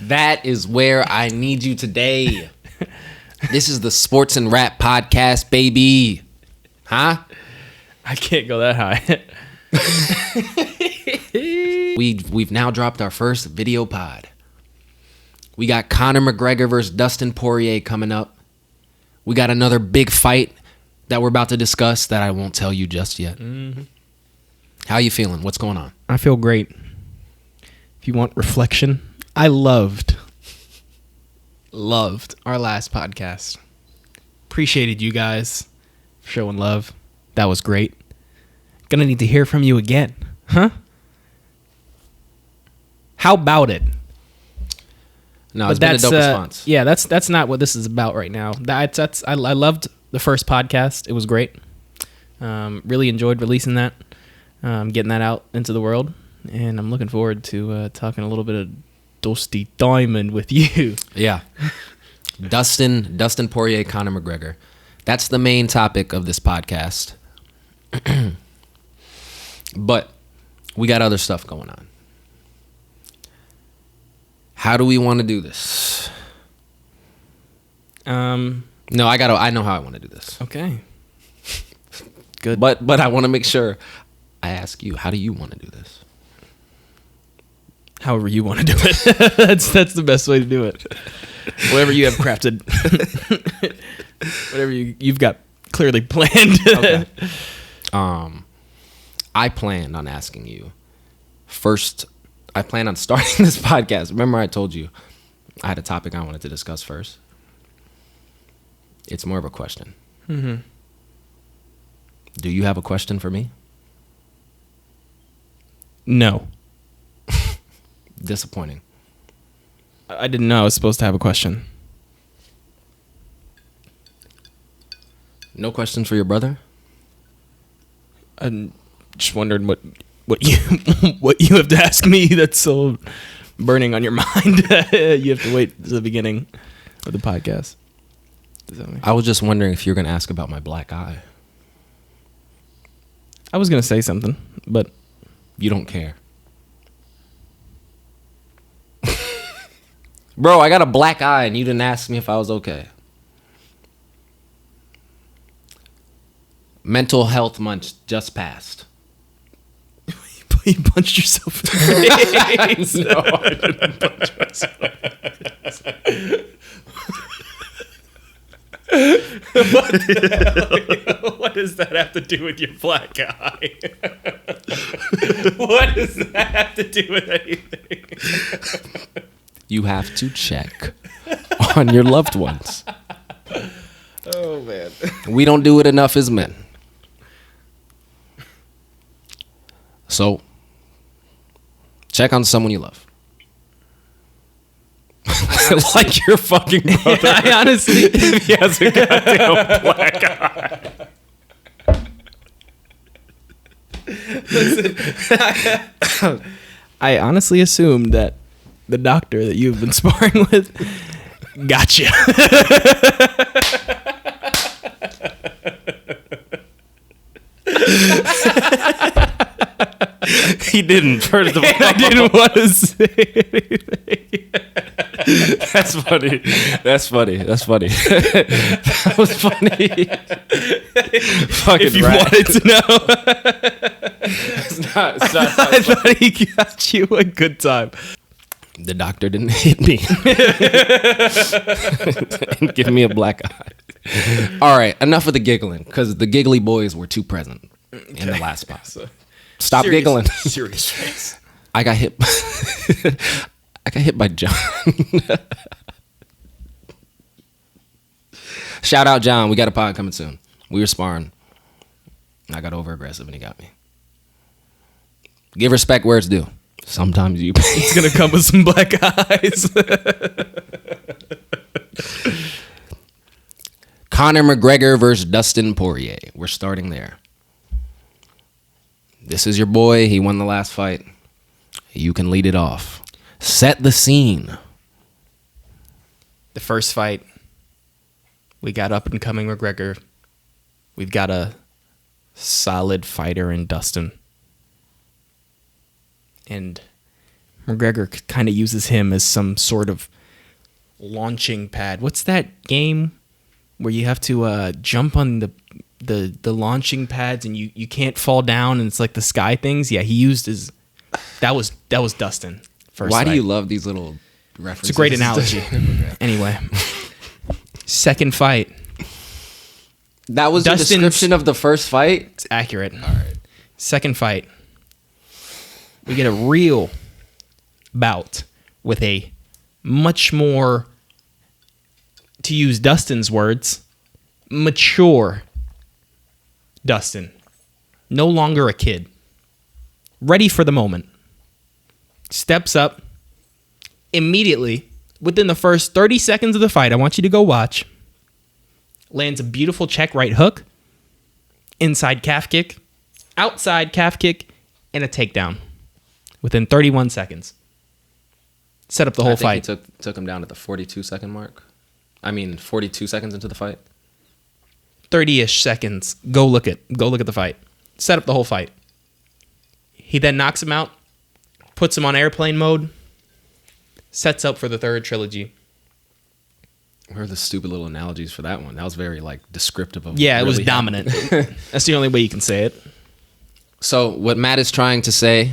That is where I need you today. This is the Sports and Rap Podcast, baby. Huh? I can't go that high. We've now dropped our first video pod. We got Conor McGregor versus Dustin Poirier coming up. We got another big fight that we're about to discuss that I won't tell you just yet. Mm-hmm. How you feeling? What's going on? I feel great. If you want reflection, I loved our last podcast. Appreciated you guys for showing love. That was great. Gonna need to hear from you again. Huh? How about it? No, it's been a dope response. Yeah, that's not what this is about right now. I loved the first podcast. It was great. Really enjoyed releasing that, getting that out into the world, and I'm looking forward to talking a little bit of Dusty Diamond with you. Yeah, Dustin Poirier, Conor McGregor. That's the main topic of this podcast. But we got other stuff going on. How do we want to do this? No, I know how I want to do this. Okay. Good. But I want to make sure I ask you, how do you want to do this? However you want to do it. That's the best way to do it. Whatever you have crafted. Whatever you've got clearly planned. Okay. I planned on asking you first. I plan on starting this podcast. Remember I told you I had a topic I wanted to discuss first? It's more of a question. Mm-hmm. Do you have a question for me? No. Disappointing. I didn't know I was supposed to have a question. No questions for your brother? I'm just wondering what you have to ask me that's so burning on your mind. You have to wait to the beginning of the podcast. I was just wondering if you're going to ask about my black eye. I was going to say something, but you don't care. Bro, I got a black eye and you didn't ask me if I was okay. Mental health month just passed. You punched yourself in the face. No, I didn't punch myself. What does that have to do with your black eye? What does that have to do with anything? You have to check on your loved ones. Oh, man. We don't do it enough as men. So, check on someone you love. Like your fucking brother. I honestly, if he has a goddamn black eye. Listen, I honestly assumed that the doctor that you've been sparring with gotcha. He didn't. First of all, I didn't want to say anything. That's funny. That was funny. Fucking if you rat. wanted to know. It's not I thought he got you a good time. The doctor didn't hit me. And give me a black eye. All right, enough of the giggling, because the giggly boys were too present in the last spot. So, stop giggling. Serious face. I got hit by John. Shout out John. We got a pod coming soon. We were sparring. I got over aggressive and he got me. Give respect where it's due. Sometimes you. It's gonna come with some black eyes. Conor McGregor versus Dustin Poirier. We're starting there. This is your boy. He won the last fight. You can lead it off. Set the scene. The first fight, we got up and coming McGregor. We've got a solid fighter in Dustin. And McGregor kind of uses him as some sort of launching pad. What's that game where you have to jump on the launching pads and you can't fall down and it's like the sky things? Yeah, he used his... That was Dustin. Why do you love these little references? It's a great analogy. Anyway, second fight. That was the description of the first fight? It's accurate. All right. Second fight. We get a real bout with a much more, to use Dustin's words, mature Dustin. No longer a kid. Ready for the moment. Steps up. Immediately, within the first 30 seconds of the fight, I want you to go watch. Lands a beautiful check right hook. Inside calf kick. Outside calf kick. And a takedown. Within 31 seconds. Set up the whole fight. He took him down at the 42-second mark. 42 seconds into the fight. 30-ish seconds. Go look at the fight. Set up the whole fight. He then knocks him out. Puts him on airplane mode. Sets up for the third trilogy. Where are the stupid little analogies for that one? That was very descriptive of. Yeah, it was dominant. That's the only way you can say it. So what Matt is trying to say.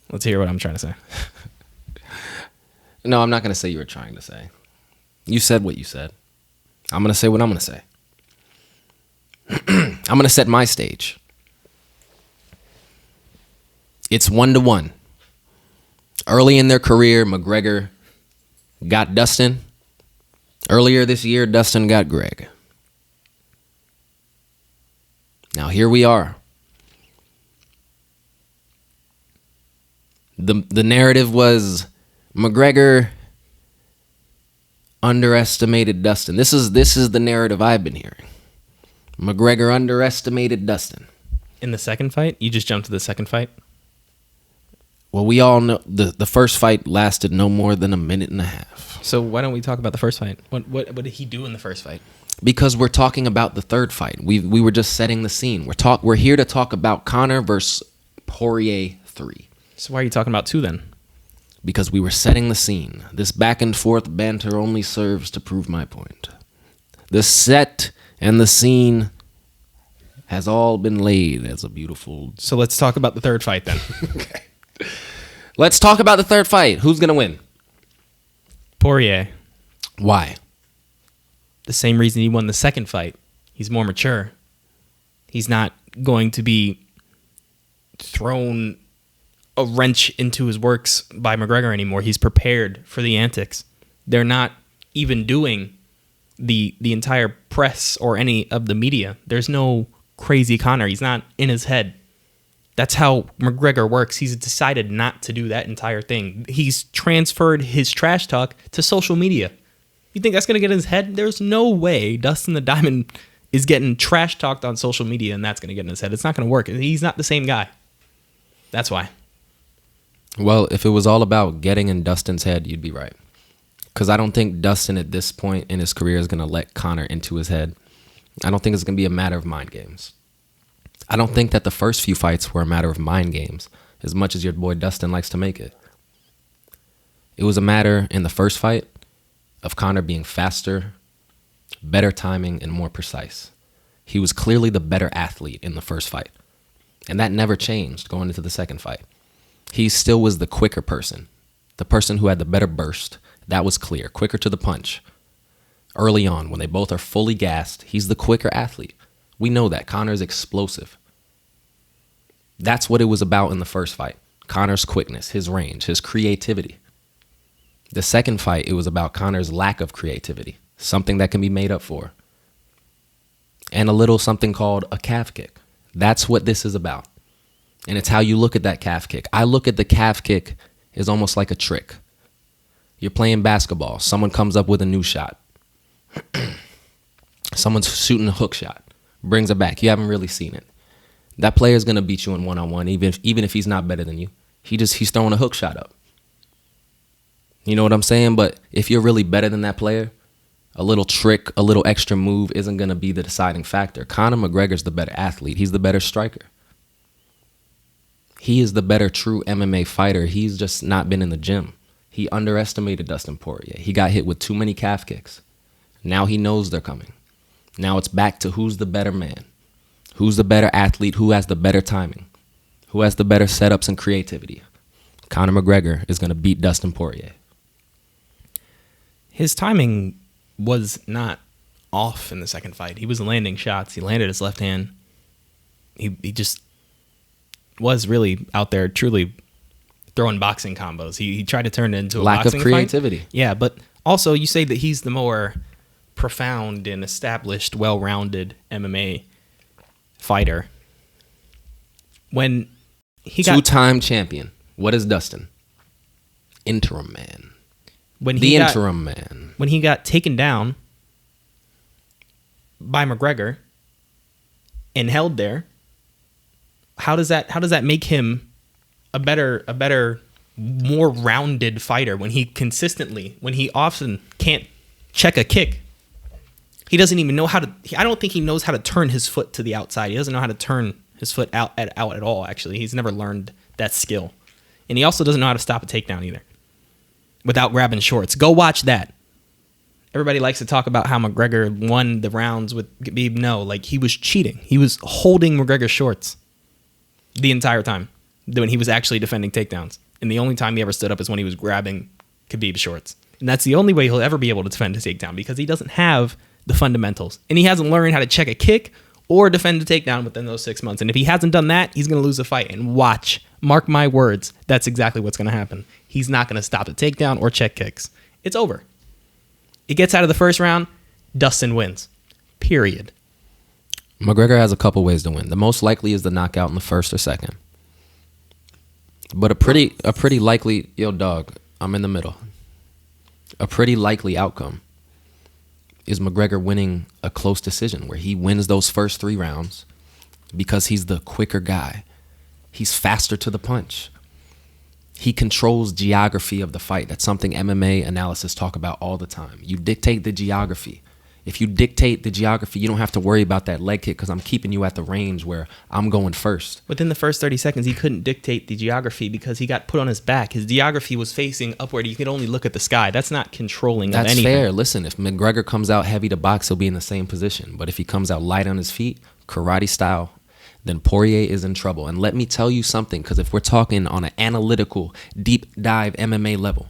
Let's hear what I'm trying to say. No, I'm not going to say you were trying to say. You said what you said. I'm going to say what I'm going to say. I'm going to set my stage. It's 1-1. Early in their career, McGregor got Dustin. Earlier this year, Dustin got Greg. Now here we are. The narrative was McGregor underestimated Dustin. This is the narrative I've been hearing. McGregor underestimated Dustin. In the second fight? You just jumped to the second fight? Well, we all know the first fight lasted no more than a minute and a half. So why don't we talk about the first fight? What did he do in the first fight? Because we're talking about the third fight. We were just setting the scene. We're here to talk about Conor versus Poirier 3. So why are you talking about 2 then? Because we were setting the scene. This back and forth banter only serves to prove my point. The set and the scene has all been laid as a beautiful... So let's talk about the third fight then. Okay. Let's talk about the third fight. Who's going to win? Poirier. Why? The same reason he won the second fight. He's more mature. He's not going to be thrown a wrench into his works by McGregor anymore. He's prepared for the antics. They're not even doing the entire press or any of the media. There's no crazy Conor. He's not in his head. That's how McGregor works. He's decided not to do that entire thing. He's transferred his trash talk to social media. You think that's going to get in his head? There's no way Dustin the Diamond is getting trash talked on social media and that's going to get in his head. It's not going to work. He's not the same guy. That's why. Well, if it was all about getting in Dustin's head, you'd be right. Because I don't think Dustin at this point in his career is going to let Conor into his head. I don't think it's going to be a matter of mind games. I don't think that the first few fights were a matter of mind games as much as your boy Dustin likes to make it. It was a matter in the first fight of Conor being faster, better timing, and more precise. He was clearly the better athlete in the first fight. And that never changed going into the second fight. He still was the quicker person, the person who had the better burst. That was clear, quicker to the punch. Early on, when they both are fully gassed, he's the quicker athlete. We know that. Conor's explosive. That's what it was about in the first fight. Conor's quickness, his range, his creativity. The second fight, it was about Conor's lack of creativity, something that can be made up for. And a little something called a calf kick. That's what this is about. And it's how you look at that calf kick. I look at the calf kick as almost like a trick. You're playing basketball. Someone comes up with a new shot. Someone's shooting a hook shot. Brings it back. You haven't really seen it. That player is going to beat you in one-on-one, even if he's not better than you. He's throwing a hook shot up. You know what I'm saying? But if you're really better than that player, a little trick, a little extra move isn't going to be the deciding factor. Conor McGregor's the better athlete. He's the better striker. He is the better true MMA fighter. He's just not been in the gym. He underestimated Dustin Poirier. He got hit with too many calf kicks. Now he knows they're coming. Now it's back to who's the better man. Who's the better athlete? Who has the better timing? Who has the better setups and creativity? Conor McGregor is going to beat Dustin Poirier. His timing was not off in the second fight. He was landing shots. He landed his left hand. He just was really out there truly throwing boxing combos. He tried to turn it into a lack boxing of creativity. Fight. Yeah, but also you say that he's the more profound and established, well-rounded MMA fighter. When he got two-time champion. What is Dustin? Interim man. When he got taken down by McGregor and held there, how does that make him a better, more rounded fighter when he often can't check a kick? He doesn't even know how to. I don't think he knows how to turn his foot to the outside. He doesn't know how to turn his foot out at all. Actually, he's never learned that skill, and he also doesn't know how to stop a takedown either without grabbing shorts. Go watch that. Everybody likes to talk about how McGregor won the rounds with Khabib. No, like he was cheating. He was holding McGregor's shorts the entire time when he was actually defending takedowns. And the only time he ever stood up is when he was grabbing Khabib's shorts. And that's the only way he'll ever be able to defend a takedown because he doesn't have the fundamentals. And he hasn't learned how to check a kick or defend a takedown within those 6 months. And if he hasn't done that, he's going to lose the fight. And watch, mark my words, that's exactly what's going to happen. He's not going to stop a takedown or check kicks. It's over. It gets out of the first round, Dustin wins. Period. McGregor has a couple ways to win. The most likely is the knockout in the first or second. But a pretty likely, I'm in the middle. A pretty likely outcome is McGregor winning a close decision where he wins those first 3 rounds because he's the quicker guy. He's faster to the punch. He controls geography of the fight. That's something MMA analysts talk about all the time. You dictate the geography. If you dictate the geography, you don't have to worry about that leg kick because I'm keeping you at the range where I'm going first. Within the first 30 seconds, he couldn't dictate the geography because he got put on his back. His geography was facing upward. You could only look at the sky. That's not controlling of anything. That's fair. Listen, if McGregor comes out heavy to box, he'll be in the same position. But if he comes out light on his feet, karate style, then Poirier is in trouble. And let me tell you something, because if we're talking on an analytical, deep dive MMA level,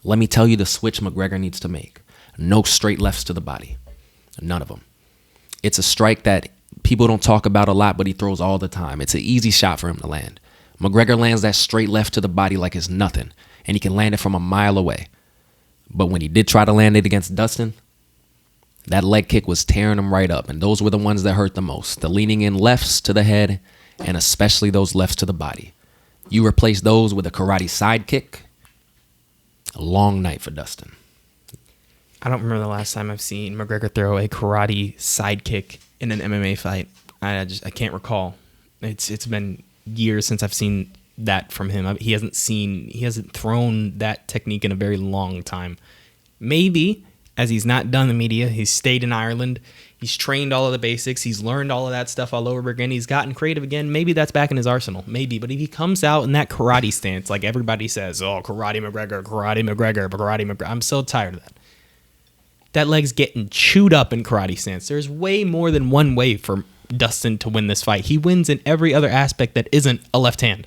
let me tell you the switch McGregor needs to make. No straight lefts to the body. None of them. It's a strike that people don't talk about a lot, but he throws all the time. It's an easy shot for him to land. McGregor lands that straight left to the body like it's nothing, and he can land it from a mile away. But when he did try to land it against Dustin, that leg kick was tearing him right up, and those were the ones that hurt the most. The leaning in lefts to the head, and especially those lefts to the body. You replace those with a karate side kick, a long night for Dustin. I don't remember the last time I've seen McGregor throw a karate sidekick in an MMA fight. I can't recall. It's been years since I've seen that from him. He hasn't thrown that technique in a very long time. Maybe as he's not done the media, he's stayed in Ireland. He's trained all of the basics. He's learned all of that stuff all over again. He's gotten creative again. Maybe that's back in his arsenal. Maybe. But if he comes out in that karate stance, like everybody says, karate McGregor, I'm so tired of that. That leg's getting chewed up in karate stance. There's way more than one way for Dustin to win this fight. He wins in every other aspect that isn't a left hand.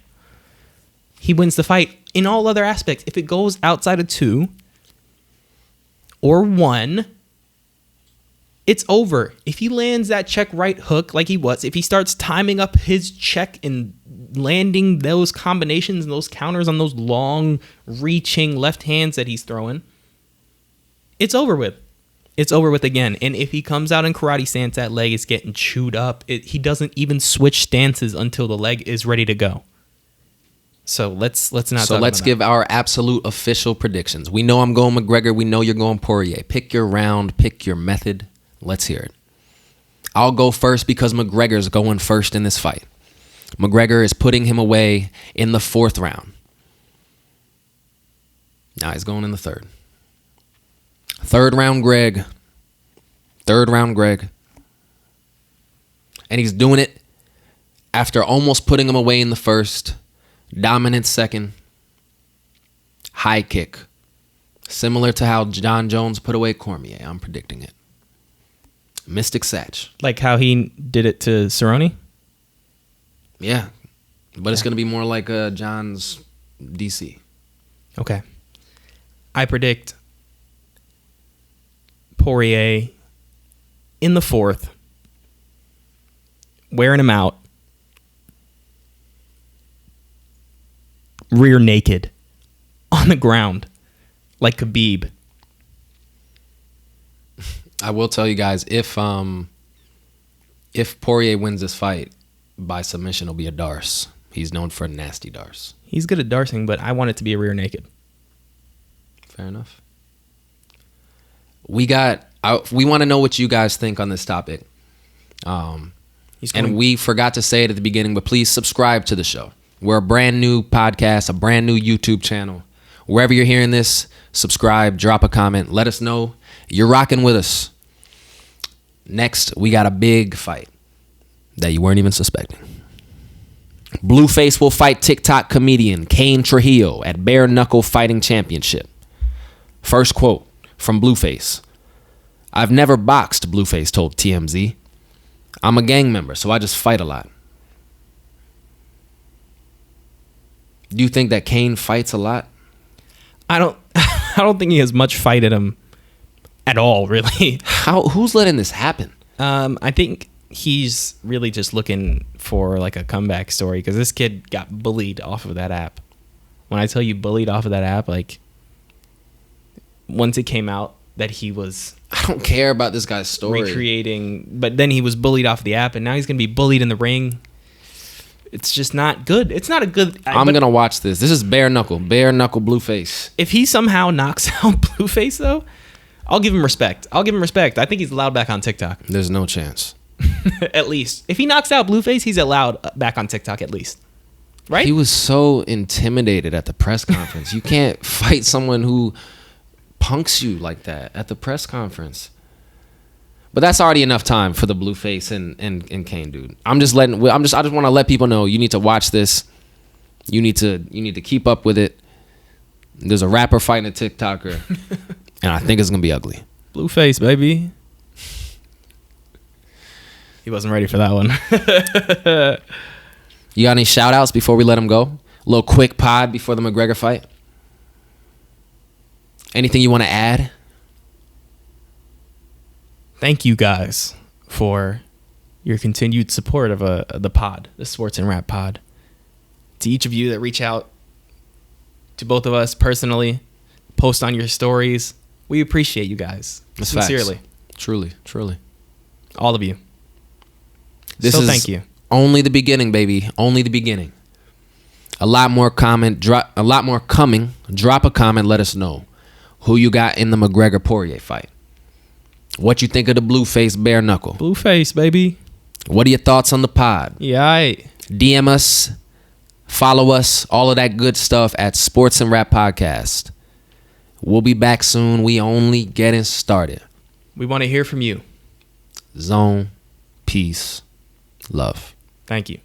He wins the fight in all other aspects. If it goes outside of 2 or 1, it's over. If he lands that check right hook like he was, if he starts timing up his check and landing those combinations and those counters on those long reaching left hands that he's throwing, it's over with. It's over with again. And if he comes out in karate stance, that leg is getting chewed up. He doesn't even switch stances until the leg is ready to go. So let's not. So let's give our absolute official predictions. We know I'm going McGregor. We know you're going Poirier. Pick your round. Pick your method. Let's hear it. I'll go first because McGregor's going first in this fight. McGregor is putting him away in the 4th round. Now he's going in the 3rd. 3rd round, Greg. Third round Greg. And he's doing it after almost putting him away in the first. Dominant second. High kick. Similar to how John Jones put away Cormier. I'm predicting it. Mystic Satch. Like how he did it to Cerrone? Yeah. But it's going to be more like John's DC. Okay. I predict Poirier in the fourth, wearing him out, rear naked, on the ground, like Khabib. I will tell you guys, if Poirier wins this fight by submission, it'll be a darce. He's known for a nasty darce. He's good at darsing, but I want it to be a rear naked. Fair enough. We want to know what you guys think on this topic. And we forgot to say it at the beginning, but please subscribe to the show. We're a brand new podcast, a brand new YouTube channel. Wherever you're hearing this, subscribe, drop a comment, let us know you're rocking with us. Next, we got a big fight that you weren't even suspecting. Blueface will fight Tik Tok comedian Kane Trujillo at Bare Knuckle Fighting Championship. First quote from Blueface. "I've never boxed," Blueface told TMZ. "I'm a gang member, so I just fight a lot." Do you think that Kane fights a lot? I don't think he has much fight in him at all, really. Who's letting this happen? I think he's really just looking for like a comeback story because this kid got bullied off of that app. When I tell you bullied off of that app, like once it came out that he was I don't care about this guy's story. recreating, but then he was bullied off the app and now he's going to be bullied in the ring. It's just not good. It's not a good... I'm going to watch this. This is Bare Knuckle Blueface. If he somehow knocks out Blueface, though, I'll give him respect. I think he's allowed back on TikTok. There's no chance. At least. If he knocks out Blueface, he's allowed back on TikTok at least. Right? He was so intimidated at the press conference. You can't fight someone who punks you like that at the press conference. But that's already enough time for the Blueface and Kane dude. I just want to let people know you need to watch this. You need to keep up with it. There's a rapper fighting a TikToker, and I think it's gonna be ugly. Blueface, baby. He wasn't ready for that one. You got any shout outs before we let him go? A little quick pod before the McGregor fight? Anything you want to add? Thank you guys for your continued support of the pod, the Sports and Rap pod. To each of you that reach out to both of us personally, post on your stories, we appreciate you guys. That's sincerely. Facts. Truly. All of you. Thank you. Only the beginning, baby. Only the beginning. A lot more coming. Drop a comment. Let us know who you got in the McGregor Poirier fight. What you think of the Blueface Bare Knuckle? Blueface, baby. What are your thoughts on the pod? Yeah. DM us, follow us, all of that good stuff at Sports and Rap Podcast. We'll be back soon. We only getting started. We want to hear from you. Zone, peace, love. Thank you.